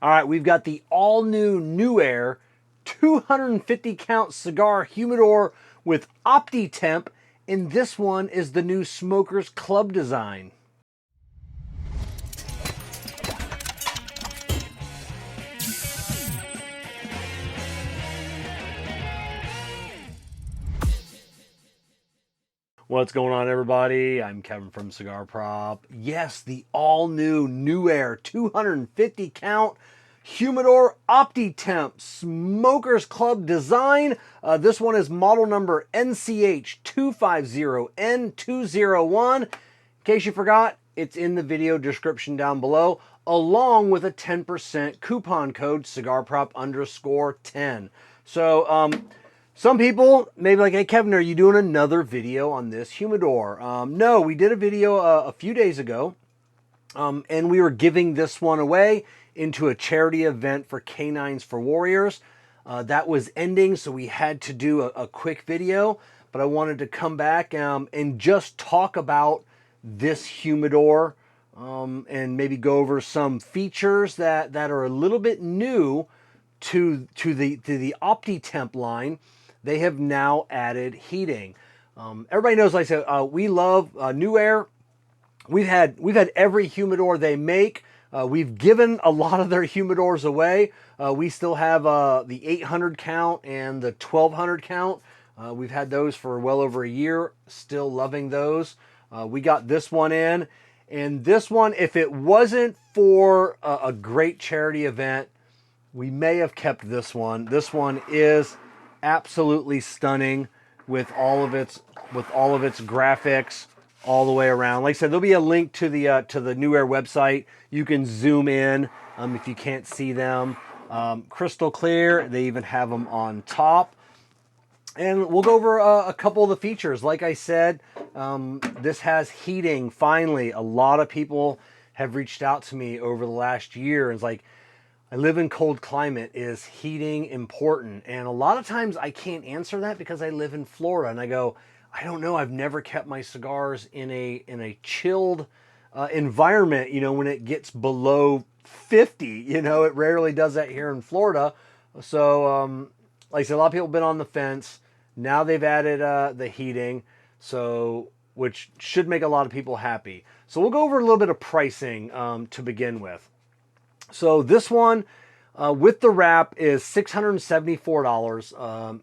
All right, we've got the all-new NewAir 250 count cigar humidor with Opti-Temp, and this one is the new Smokers Club design. What's going on, everybody? I'm Kevin from Cigar Prop. Yes, the all-new NewAir 250 count Humidor Opti-Temp Smokers Club design. This one is model number NCH250N201. In case you forgot, it's in the video description down below, along with a 10% coupon code, cigarprop_10. So, some people may be like, hey, Kevin, are you doing another video on this humidor? No, we did a video a few days ago, and we were giving this one away into a charity event for Canines for Warriors. That was ending, so we had to do a quick video, but I wanted to come back and just talk about this humidor and maybe go over some features that are a little bit new to the Opti-Temp line. They have now added heating. Everybody knows, like I said, we love NewAir. We've had every humidor they make. We've given a lot of their humidors away. We still have the 800 count and the 1200 count. We've had those for well over a year. Still loving those. We got this one in. And this one, if it wasn't for a great charity event, we may have kept this one. This one is absolutely stunning with all of its graphics all the way around. Like I said, there'll be a link to the NewAir website. You can zoom in if you can't see them. Crystal clear. They even have them on top. And we'll go over a couple of the features. Like I said, this has heating. Finally, a lot of people have reached out to me over the last year and it's like, I live in cold climate. Is heating important? And a lot of times I can't answer that because I live in Florida. And I go, I don't know. I've never kept my cigars in a chilled environment. You know, when it gets below 50, you know, it rarely does that here in Florida. So, like I said, a lot of people have been on the fence. Now they've added the heating, so which should make a lot of people happy. So we'll go over a little bit of pricing to begin with. So this one with the wrap is $674.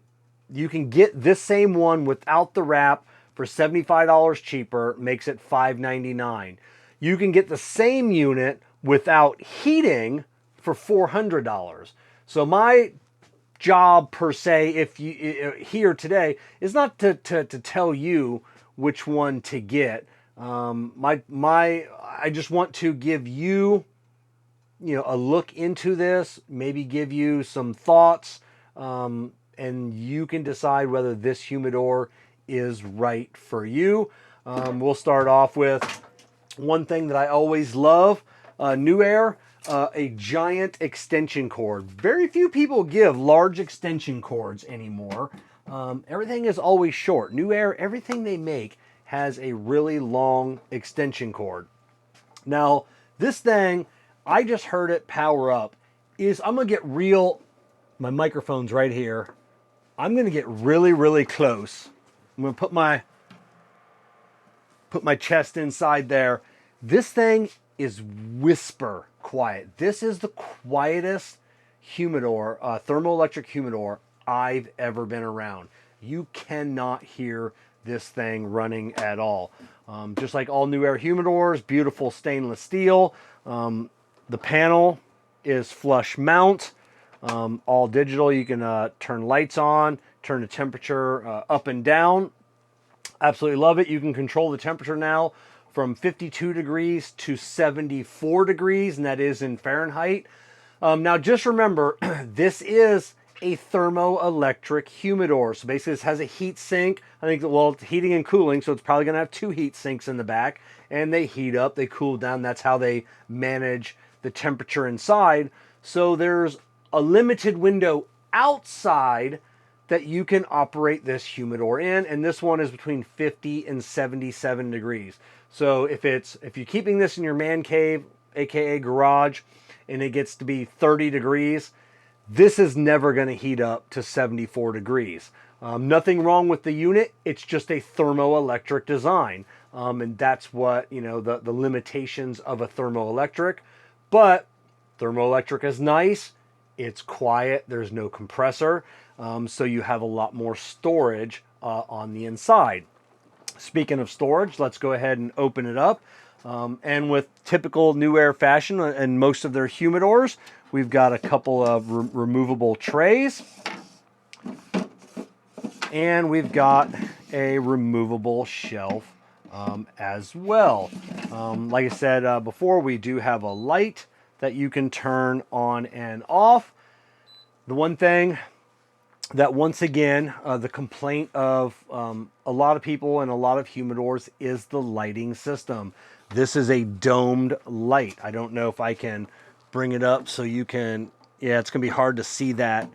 You can get this same one without the wrap for $75 cheaper, makes it $599. You can get the same unit without heating for $400. So my job per se, if you here today, is not to tell you which one to get. I just want to give you, a look into this, maybe give you some thoughts, and you can decide whether this humidor is right for you. We'll start off with one thing that I always love, NewAir, a giant extension cord. Very few people give large extension cords anymore. Everything is always short. NewAir, everything they make has a really long extension cord. Now, this thing, I just heard it power up, I'm going to get real, my microphone's right here. I'm going to get really, really close. I'm going to put my chest inside there. This thing is whisper quiet. This is the quietest humidor, thermoelectric humidor I've ever been around. You cannot hear this thing running at all. Just like all NewAir humidors, beautiful stainless steel. The panel is flush mount, all digital. You can turn lights on, turn the temperature up and down. Absolutely love it. You can control the temperature now from 52 degrees to 74 degrees, and that is in Fahrenheit. Now just remember, this is a thermoelectric humidor. So basically this has a heat sink. I think, well, it's heating and cooling, so it's probably gonna have two heat sinks in the back, and they heat up, they cool down. That's how they manage the temperature inside. So there's a limited window outside that you can operate this humidor in, and this one is between 50 and 77 degrees. So if you're keeping this in your man cave, aka garage, and it gets to be 30 degrees, this is never going to heat up to 74 degrees. Nothing wrong with the unit. It's just a thermoelectric design. And that's what, you know, the limitations of a thermoelectric. But thermoelectric is nice. It's quiet. There's no compressor. So you have a lot more storage on the inside. Speaking of storage, let's go ahead and open it up. And with typical NewAir fashion and most of their humidors, we've got a couple of removable trays. And we've got a removable shelf as well. Like I said before, we do have a light that you can turn on and off. The one thing that, once again, the complaint of a lot of people and a lot of humidors is the lighting system. This is a domed light. I don't know if I can bring it up so you can, yeah, it's gonna be hard to see that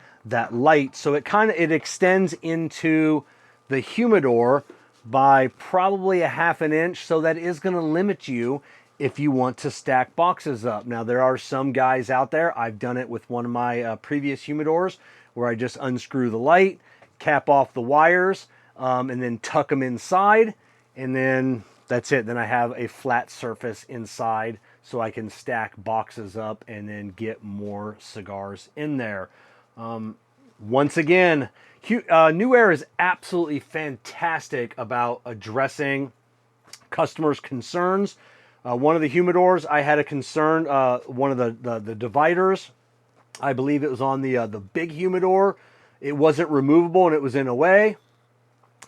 light. So it extends into the humidor by probably a half an inch, so that is gonna limit you if you want to stack boxes up. Now, there are some guys out there, I've done it with one of my previous humidors, where I just unscrew the light, cap off the wires, and then tuck them inside, and then that's it. Then I have a flat surface inside so I can stack boxes up and then get more cigars in there. Once again, NewAir is absolutely fantastic about addressing customers' concerns. One of the humidors, I had a concern, one of the dividers, I believe it was on the big humidor. It wasn't removable and it was in a way.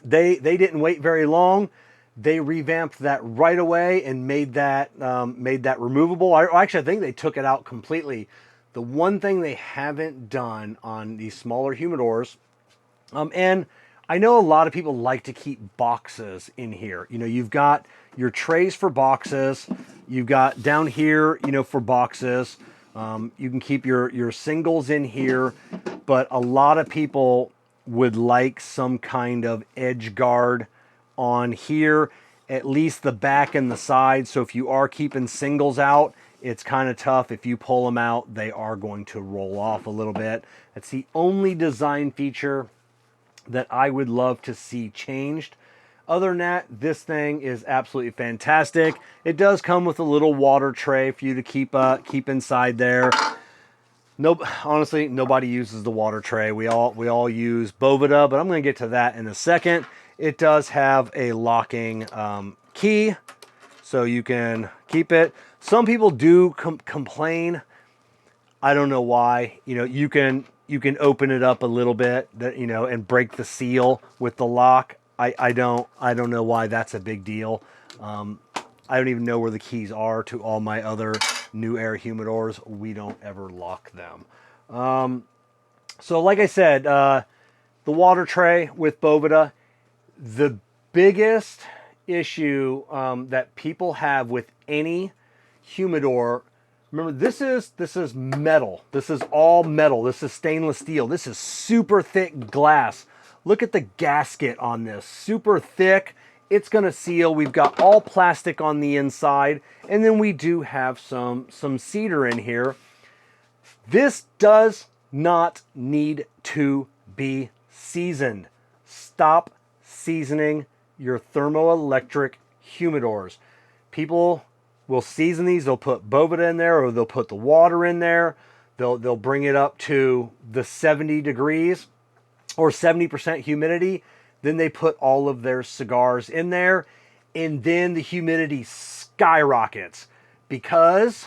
They didn't wait very long. They revamped that right away and made that removable. Actually, I think they took it out completely. The one thing they haven't done on these smaller humidors, and I know a lot of people like to keep boxes in here. You know, you've got your trays for boxes. You've got down here, you know, for boxes. You can keep your singles in here, but a lot of people would like some kind of edge guard on here, at least the back and the side. So if you are keeping singles out, it's kind of tough. If you pull them out, they are going to roll off a little bit. That's the only design feature that I would love to see changed. Other than that, this thing is absolutely fantastic. It does come with a little water tray for you to keep inside there. Nope, honestly, nobody uses the water tray. We all use Boveda, but I'm going to get to that in a second. It does have a locking key, so you can keep it. Some people do complain. I don't know why. You know, you can open it up a little bit, you know, and break the seal with the lock. I don't know why that's a big deal. I don't even know where the keys are to all my other NewAir humidors. We don't ever lock them. So like I said, the water tray with Boveda, the biggest issue that people have with any humidor, remember, this is metal. This is all metal. This is stainless steel. This is super thick glass. Look at the gasket on this, super thick. It's gonna seal. We've got all plastic on the inside, and then we do have some cedar in here. This does not need to be seasoned. Stop seasoning your thermoelectric humidors. People will season these. They'll put Boveda in there, or they'll put the water in there. They'll bring it up to the 70 degrees or 70% humidity. Then they put all of their cigars in there, and then the humidity skyrockets because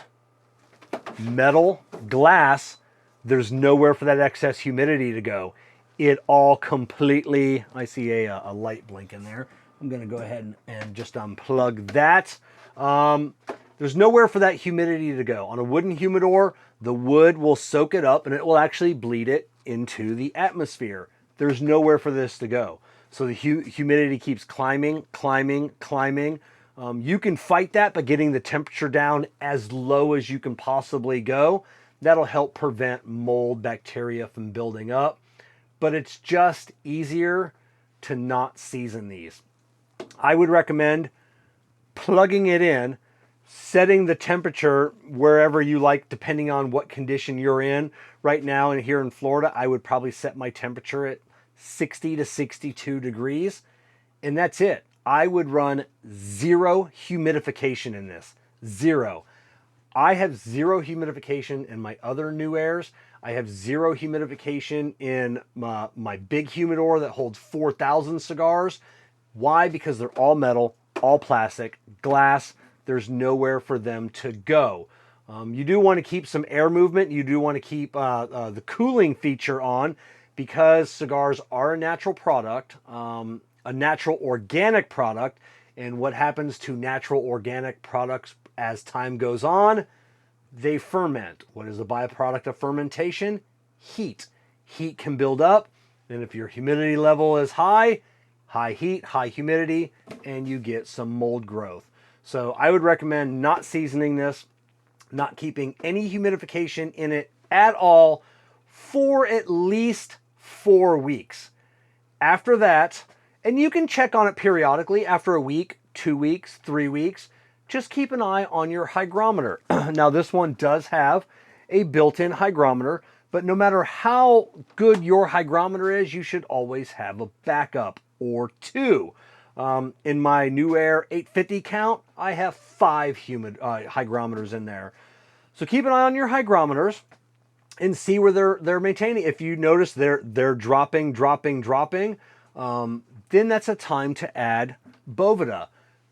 metal, glass, there's nowhere for that excess humidity to go. It all completely, I see a light blink in there. I'm gonna go ahead and just unplug that. There's nowhere for that humidity to go. On a wooden humidor, the wood will soak it up and it will actually bleed it into the atmosphere. There's nowhere for this to go. So the humidity keeps climbing, climbing, climbing. You can fight that by getting the temperature down as low as you can possibly go. That'll help prevent mold, bacteria from building up. But it's just easier to not season these. I would recommend plugging it in setting the temperature wherever you like, depending on what condition you're in. Right now, and here in Florida, I would probably set my temperature at 60 to 62 degrees, and that's it. I would run zero humidification in this. Zero. I have zero humidification in my other NewAirs. I have zero humidification in my big humidor that holds 4,000 cigars. Why? Because they're all metal, all plastic, glass. There's nowhere for them to go. You do want to keep some air movement. You do want to keep the cooling feature on, because cigars are a natural product, a natural organic product. And what happens to natural organic products as time goes on? They ferment. What is the byproduct of fermentation? Heat. Heat can build up. And if your humidity level is high, high heat, high humidity, and you get some mold growth. So I would recommend not seasoning this, not keeping any humidification in it at all for at least 4 weeks. After that, and you can check on it periodically after a week, 2 weeks, 3 weeks, just keep an eye on your hygrometer. Now this one does have a built-in hygrometer, but no matter how good your hygrometer is, you should always have a backup or two. In my NewAir 850 count, I have 5 hygrometers in there. So keep an eye on your hygrometers and see where they're maintaining. If you notice they're dropping, then that's a time to add Boveda.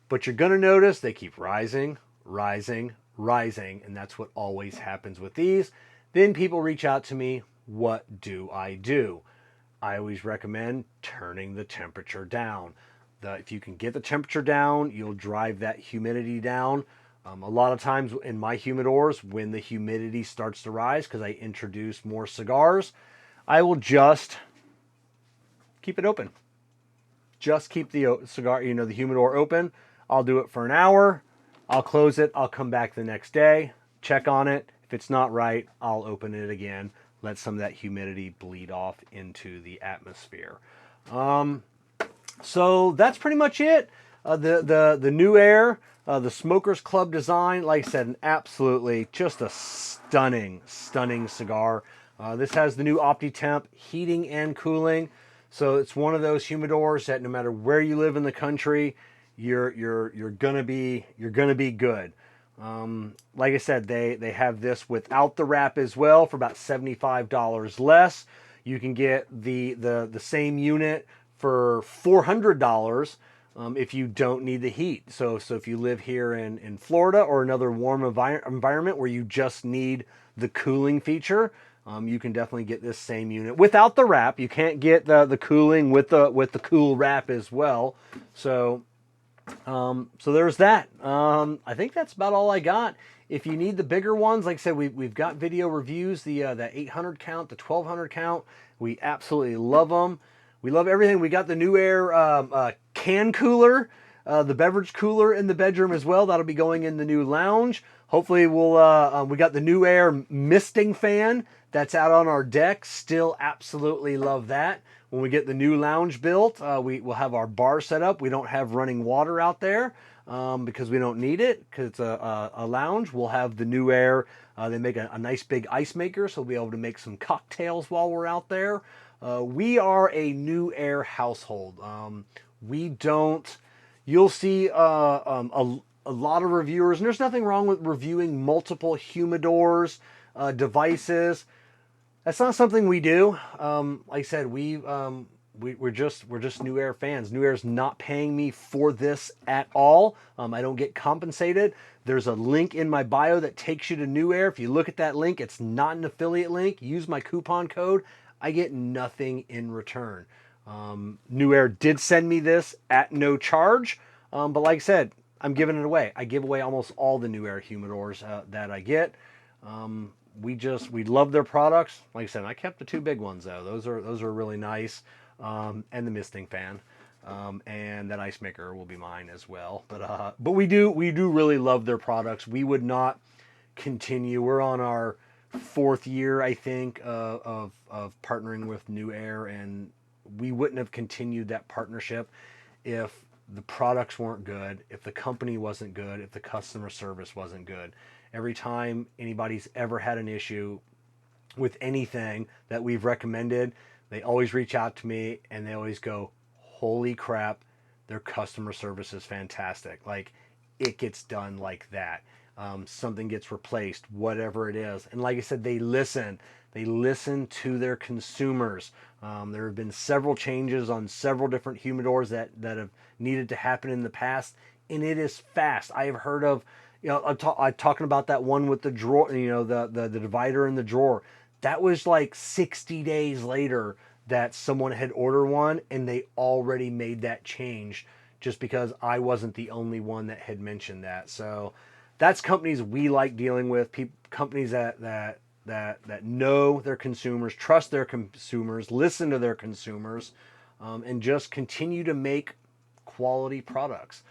But you're going to notice they keep rising, and that's what always happens with these. Then people reach out to me, what do? I always recommend turning the temperature down. If you can get the temperature down, you'll drive that humidity down. A lot of times in my humidors, when the humidity starts to rise, because I introduce more cigars, I will just keep it open. Just keep the cigar, the humidor open. I'll do it for an hour. I'll close it. I'll come back the next day, check on it. If it's not right, I'll open it again. Let some of that humidity bleed off into the atmosphere. So that's pretty much it. The NewAir, the Smokers Club design, like I said, an absolutely just a stunning cigar. This has the new Opti-Temp heating and cooling. So it's one of those humidors that no matter where you live in the country, you're gonna be good. Like I said, they have this without the wrap as well for about $75 less. You can get the same unit for $400 if you don't need the heat. So if you live here in Florida or another warm environment where you just need the cooling feature, you can definitely get this same unit without the wrap. You can't get the cooling with the cool wrap as well. So there's that. I think that's about all I got. If you need the bigger ones, like I said, we've got video reviews, the 800 count, the 1200 count. We absolutely love them. We love everything. We got the NewAir can cooler, the beverage cooler in the bedroom as well. That'll be going in the new lounge. Hopefully we got the NewAir misting fan that's out on our deck. Still absolutely love that. When we get the new lounge built, we'll have our bar set up. We don't have running water out there because we don't need it, because it's a lounge. We'll have the NewAir. They make a nice big ice maker, so we'll be able to make some cocktails while we're out there. We are a NewAir household. You'll see a lot of reviewers, and there's nothing wrong with reviewing multiple humidors, devices. That's not something we do. Like I said, we're just NewAir fans. NewAir's not paying me for this at all. I don't get compensated. There's a link in my bio that takes you to NewAir. If you look at that link, it's not an affiliate link. Use my coupon code. I get nothing in return. NewAir did send me this at no charge, but like I said, I'm giving it away. I give away almost all the NewAir humidors that I get. We love their products. Like I said, I kept the 2 big ones though. Those are really nice, and the misting fan, and that ice maker will be mine as well. But we do really love their products. We would not continue. We're on our 4th year, I think, of partnering with NewAir, and we wouldn't have continued that partnership if the products weren't good, if the company wasn't good, if the customer service wasn't good. Every time anybody's ever had an issue with anything that we've recommended, they always reach out to me and they always go, holy crap, their customer service is fantastic. Like, it gets done like that. Something gets replaced, whatever it is. And like I said, they listen. They listen to their consumers. There have been several changes on several different humidors that have needed to happen in the past, and it is fast. I have heard of, I'm talking about that one with the drawer, the divider in the drawer. That was like 60 days later that someone had ordered one, and they already made that change just because I wasn't the only one that had mentioned that. So that's companies we like dealing with, companies that know their consumers, trust their consumers, listen to their consumers, and just continue to make quality products.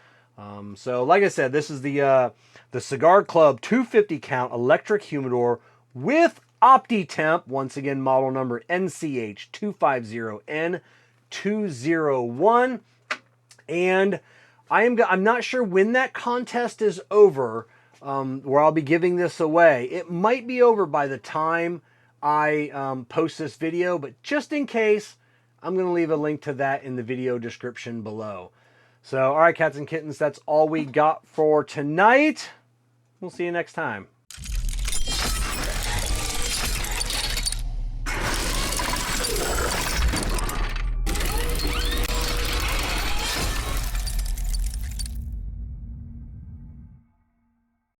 So like I said, this is the Cigar Club 250 count electric humidor with Opti-Temp, once again model number NCH250N201. And I'm not sure when that contest is over, where I'll be giving this away. It might be over by the time I post this video, but just in case, I'm going to leave a link to that in the video description below. So, all right, cats and kittens, that's all we got for tonight. We'll see you next time.